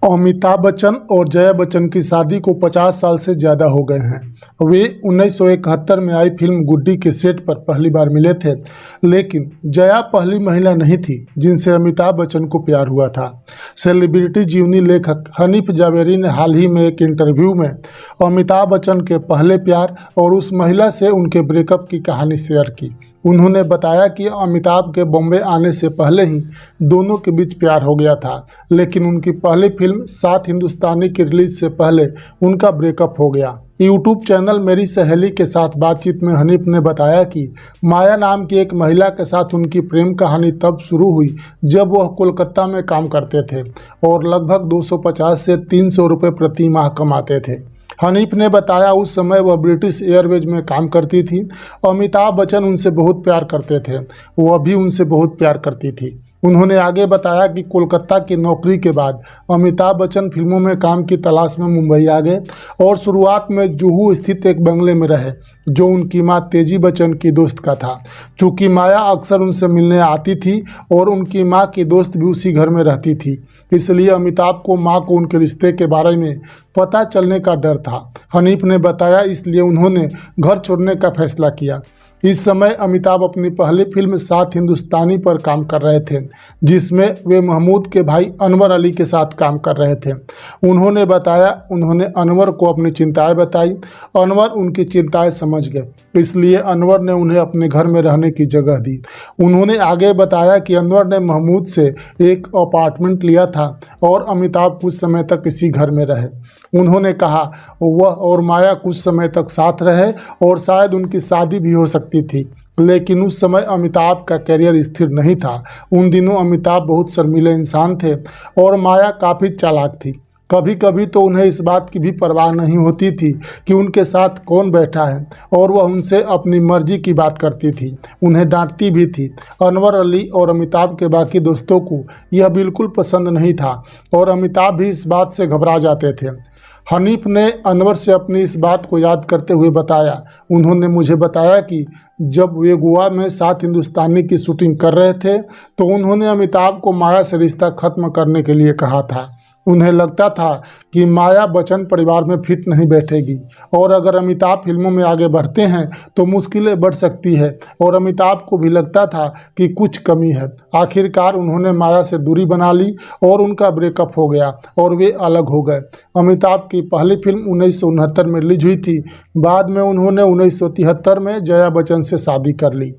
अमिताभ बच्चन और जया बच्चन की शादी को 50 साल से ज़्यादा हो गए हैं। वे 1971 में आई फिल्म गुड्डी के सेट पर पहली बार मिले थे, लेकिन जया पहली महिला नहीं थी जिनसे अमिताभ बच्चन को प्यार हुआ था। सेलिब्रिटी जीवनी लेखक हनीफ जावेरी ने हाल ही में एक इंटरव्यू में अमिताभ बच्चन के पहले प्यार और उस महिला से उनके ब्रेकअप की कहानी शेयर की। उन्होंने बताया कि अमिताभ के बॉम्बे आने से पहले ही दोनों के बीच प्यार हो गया था, लेकिन उनकी पहली फिल्म सात हिंदुस्तानी की रिलीज से पहले उनका ब्रेकअप हो गया। यूट्यूब चैनल मेरी सहेली के साथ बातचीत में हनीफ ने बताया कि माया नाम की एक महिला के साथ उनकी प्रेम कहानी तब शुरू हुई जब वह कोलकाता में काम करते थे और लगभग 250 से 300 रुपये प्रति माह कमाते थे। हनीफ ने बताया उस समय वह ब्रिटिश एयरवेज में काम करती थी। अमिताभ बच्चन उनसे बहुत प्यार करते थे, वह भी उनसे बहुत प्यार करती थी। उन्होंने आगे बताया कि कोलकाता की नौकरी के बाद अमिताभ बच्चन फिल्मों में काम की तलाश में मुंबई आ गए और शुरुआत में जुहू स्थित एक बंगले में रहे जो उनकी मां तेजी बच्चन की दोस्त का था। चूँकि माया अक्सर उनसे मिलने आती थी और उनकी मां की दोस्त भी उसी घर में रहती थी, इसलिए अमिताभ को मां को उनके रिश्ते के बारे में पता चलने का डर था। हनीफ ने बताया इसलिए उन्होंने घर छोड़ने का फैसला किया। इस समय अमिताभ अपनी पहली फिल्म सात हिंदुस्तानी पर काम कर रहे थे, जिसमें वे महमूद के भाई अनवर अली के साथ काम कर रहे थे। उन्होंने बताया उन्होंने अनवर को अपनी चिंताएं बताई। अनवर उनकी चिंताएं समझ गए, इसलिए अनवर ने उन्हें अपने घर में रहने की जगह दी। उन्होंने आगे बताया कि अनवर ने महमूद से एक अपार्टमेंट लिया था और अमिताभ कुछ समय तक इसी घर में रहे। उन्होंने कहा वह और माया कुछ समय तक साथ रहे और शायद उनकी शादी भी हो सकती थी, लेकिन उस समय अमिताभ का करियर स्थिर नहीं था। उन दिनों अमिताभ बहुत शर्मीले इंसान थे और माया काफ़ी चालाक थी। कभी कभी तो उन्हें इस बात की भी परवाह नहीं होती थी कि उनके साथ कौन बैठा है और वह उनसे अपनी मर्जी की बात करती थी, उन्हें डांटती भी थी। अनवर अली और अमिताभ के बाकी दोस्तों को यह बिल्कुल पसंद नहीं था और अमिताभ भी इस बात से घबरा जाते थे। हनीफ ने अनवर से अपनी इस बात को याद करते हुए बताया, उन्होंने मुझे बताया कि जब वे गोवा में सात हिंदुस्तानी की शूटिंग कर रहे थे तो उन्होंने अमिताभ को माया से रिश्ता खत्म करने के लिए कहा था। उन्हें लगता था कि माया बच्चन परिवार में फिट नहीं बैठेगी और अगर अमिताभ फिल्मों में आगे बढ़ते हैं तो मुश्किलें बढ़ सकती है और अमिताभ को भी लगता था कि कुछ कमी है। आखिरकार उन्होंने माया से दूरी बना ली और उनका ब्रेकअप हो गया और वे अलग हो गए। अमिताभ की पहली फिल्म 1969 में रिलीज हुई थी। बाद में उन्होंने 1973 में जया बच्चन से शादी कर ली।